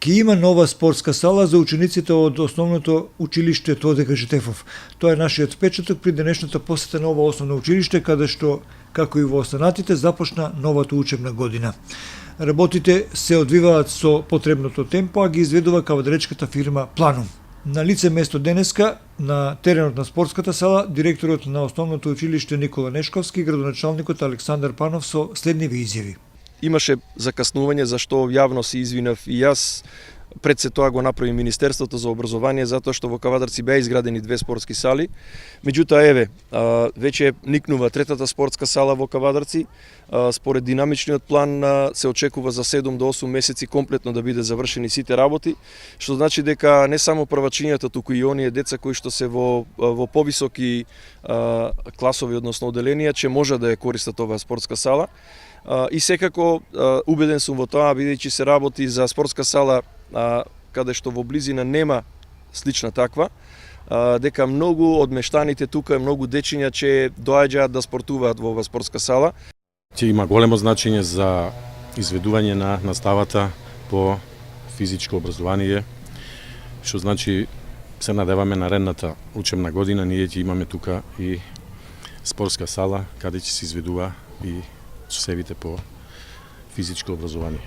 Ќе има нова спортска сала за учениците од основното училиште Тодека Житефов. Тоа е нашиот впечаток при денешната посета на ова основно училиште, каде што, како и во останатите, започна новата учебна година. Работите се одвиваат со потребното темпо, а ги изведува кавадаречката фирма Планум. На лице место денеска, на теренот на спортската сала, директорот на основното училиште Никола Нешковски, градоначалникот Александар Панов со следниви изјави. Имаше закаснување за што јавно се извинав и јас. Пред се тоа го направи Министерството за образование, затоа што во Кавадарци беа изградени 2 спортски сали. Меѓутоа, веќе никнува третата спортска сала во Кавадарци. Според динамичниот план се очекува за 7 до 8 месеци комплетно да биде завршени сите работи, што значи дека не само првачињата, туку и оние деца кои што се во повисоки класови, односно оделенија, ќе може да ја користат оваа спортска сала. И секако убеден сум во тоа, бидејќи се работи за спортска сала каде што во близина нема слична таква, дека многу од мештаните тука, многу дечиња ќе доаѓаат да спортуваат во оваа спортска сала. Ќе има големо значење за изведување на наставата по физичко образование, што значи се надеваме наредната учебна година ние ќе имаме тука и спортска сала каде ќе се изведува и часовите по физичко образование.